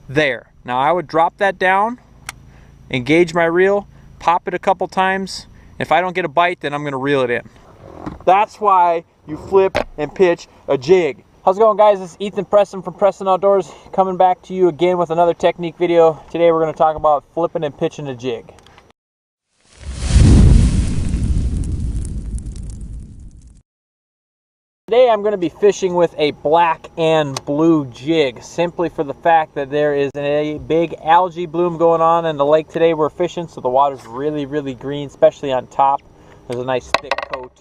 there. Now I would drop that down, engage my reel, pop it a couple times. If I don't get a bite, then I'm gonna reel it in. That's why you flip and pitch a jig. How's it going, guys? This is Ethan Preston from Preston Outdoors, coming back to you again with another technique video. Today we're gonna talk about flipping and pitching a jig. Today I'm going to be fishing with a black and blue jig, simply for the fact that there is a big algae bloom going on in the lake today we're fishing, so the water's really green, especially on top. There's a nice thick coat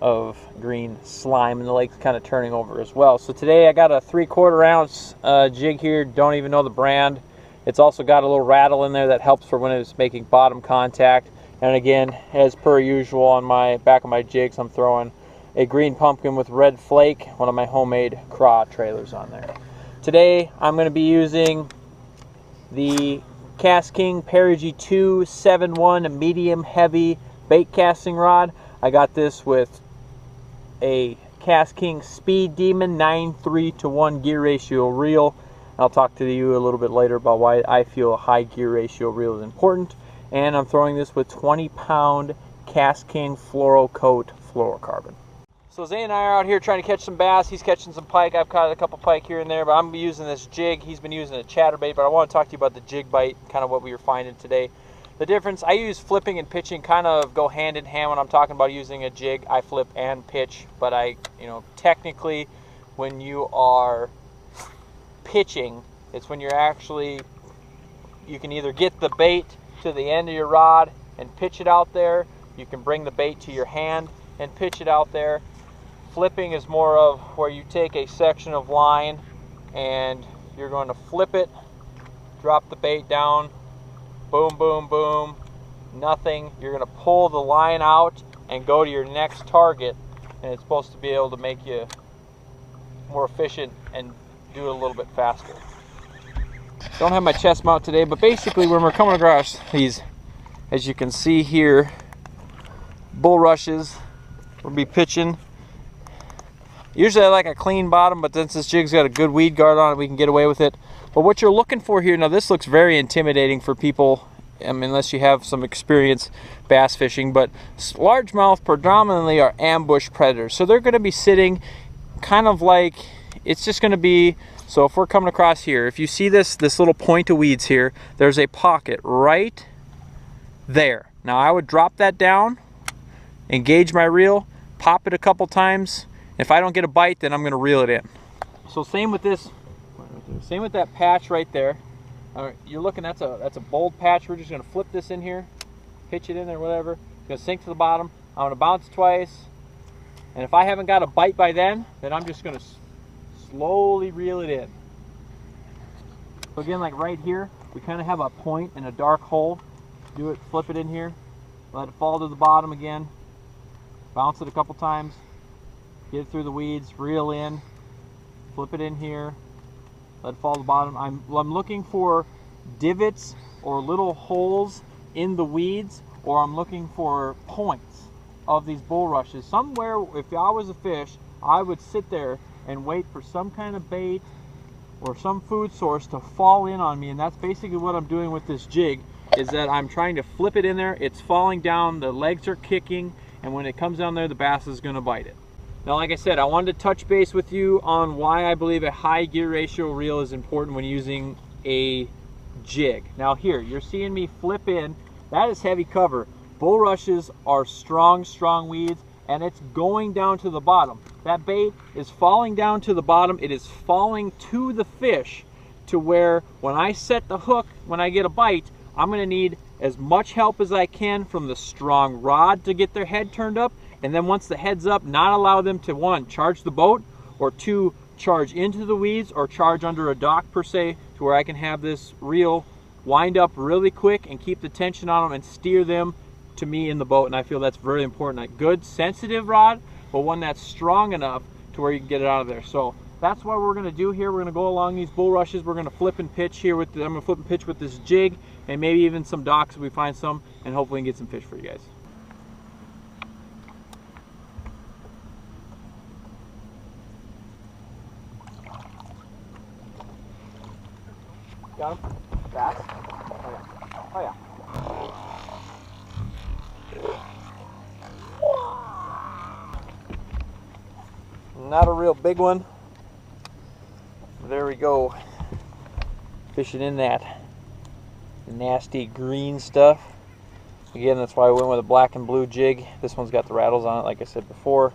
of green slime and the lake's kind of turning over as well. So today I got a 3/4 ounce jig here, don't even know the brand. It's also got a little rattle in there that helps for when it's making bottom contact. And again, as per usual, on my back of my jigs I'm throwing a green pumpkin with red flake, one of my homemade craw trailers on there. Today I'm going to be using the KastKing Perigee 271 medium heavy bait casting rod. I got this with a KastKing Speed Demon 9:3:1 gear ratio reel. I'll talk to you a little bit later about why I feel a high gear ratio reel is important. And I'm throwing this with 20-pound KastKing Fluorocoat fluorocarbon. So Zay and I are out here trying to catch some bass. He's catching some pike. I've caught a couple pike here and there, but I'm using this jig. He's been using a chatterbait, but I want to talk to you about the jig bite, kind of what we were finding today. The difference, I use flipping and pitching kind of go hand in hand when I'm talking about using a jig. I flip and pitch, but technically when you are pitching, it's when you're actually, you can either get the bait to the end of your rod and pitch it out there. You can bring the bait to your hand and pitch it out there. Flipping is more of where you take a section of line and you're going to flip it, drop the bait down, boom, boom, boom, nothing. You're going to pull the line out and go to your next target, and it's supposed to be able to make you more efficient and do it a little bit faster. Don't have my chest mount today, but basically when we're coming across these, as you can see here, bulrushes, we'll be pitching. Usually I like a clean bottom, but since this jig's got a good weed guard on it, we can get away with it. But what you're looking for here, now this looks very intimidating for people, unless you have some experience bass fishing, but largemouth predominantly are ambush predators. So they're going to be sitting kind of like, it's just going to be, so if we're coming across here, if you see this little point of weeds here, there's a pocket right there. Now I would drop that down, engage my reel, pop it a couple times. If I don't get a bite, then I'm going to reel it in. So same with this, same with that patch right there. You're looking, that's a bold patch. We're just going to flip this in here, pitch it in there, whatever. It's going to sink to the bottom. I'm going to bounce twice. And if I haven't got a bite by then I'm just going to slowly reel it in. So again, like right here, we kind of have a point and a dark hole. Do it, flip it in here, let it fall to the bottom again, bounce it a couple times. Get it through the weeds, reel in, flip it in here, let it fall to the bottom. I'm looking for divots or little holes in the weeds, or I'm looking for points of these bulrushes. Somewhere, if I was a fish, I would sit there and wait for some kind of bait or some food source to fall in on me, and that's basically what I'm doing with this jig, is that I'm trying to flip it in there, it's falling down, the legs are kicking, and when it comes down there, the bass is going to bite it. Now, like I said, I wanted to touch base with you on why I believe a high gear ratio reel is important when using a jig. Now here, you're seeing me flip in. That is heavy cover. Bulrushes are strong weeds, and it's going down to the bottom. That bait is falling down to the bottom. It is falling to the fish to where when I set the hook, when I get a bite, I'm going to need as much help as I can from the strong rod to get their head turned up. And then once the head's up, not allow them to, one, charge the boat, or two, charge into the weeds or charge under a dock per se, to where I can have this reel wind up really quick and keep the tension on them and steer them to me in the boat. And I feel that's very important. A good sensitive rod, but one that's strong enough to where you can get it out of there. So that's what we're going to do here. We're going to go along these bulrushes. We're going to flip and pitch here with I'm going to flip and pitch with this jig, and maybe even some docks if we find some, and hopefully we can get some fish for you guys. Got him? Bass? Oh yeah. Not a real big one. There we go. Fishing in that nasty green stuff. Again, that's why I went with a black and blue jig. This one's got the rattles on it, like I said before.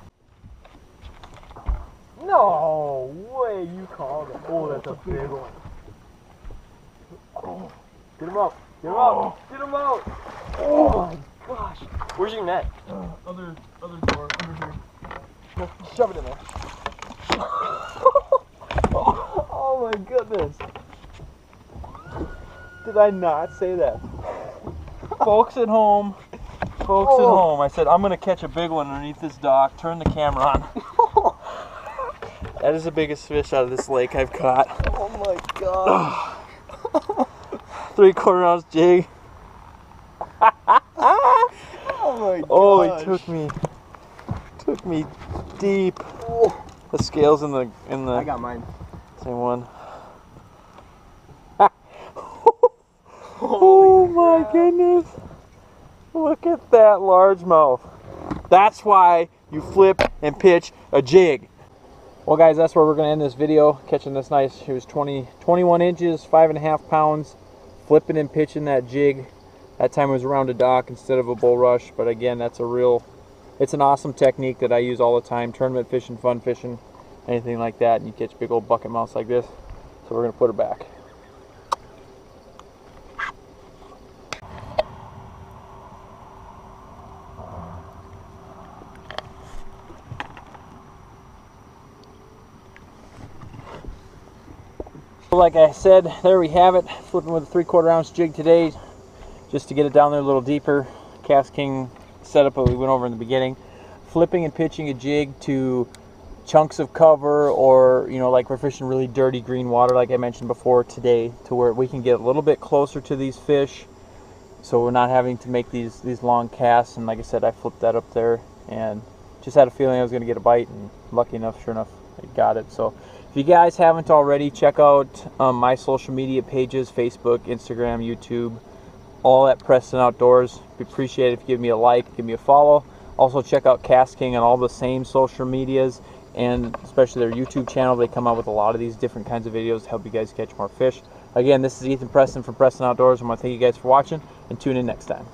No way you called it. Oh, that's a big one. Oh. Get him out. Get him out. Get him out. Oh my gosh. Where's your net? Other door, under here. No, shove it in there. Oh my goodness. Did I not say that? Folks at home, I said, I'm going to catch a big one underneath this dock. Turn the camera on. That is the biggest fish out of this lake I've caught. Oh my gosh. 3/4 ounce jig. Oh my gosh. Oh, he took me deep. Oh. The scales in the I got mine. Same one. Oh my goodness. Look at that largemouth. That's why you flip and pitch a jig. Well guys, that's where we're going to end this video. Catching this nice, it was 21 inches, 5.5 pounds. Flipping and pitching that jig. That time it was around a dock instead of a bulrush. But again, that's it's an awesome technique that I use all the time. Tournament fishing, fun fishing, anything like that. And you catch big old bucket mouths like this. So we're going to put her back. Like I said, there we have it. Flipping with a 3/4 ounce jig today, just to get it down there a little deeper. KastKing setup that we went over in the beginning. Flipping and pitching a jig to chunks of cover, or like we're fishing really dirty green water, like I mentioned before today, to where we can get a little bit closer to these fish, so we're not having to make these long casts. And like I said, I flipped that up there and just had a feeling I was going to get a bite, and lucky enough, sure enough, I got it. So if you guys haven't already, check out my social media pages, Facebook, Instagram, YouTube, all at Preston Outdoors. We appreciate it if you give me a like, give me a follow. Also check out KastKing on all the same social medias, and especially their YouTube channel. They come out with a lot of these different kinds of videos to help you guys catch more fish. Again, this is Ethan Preston from Preston Outdoors. I want to thank you guys for watching, and tune in next time.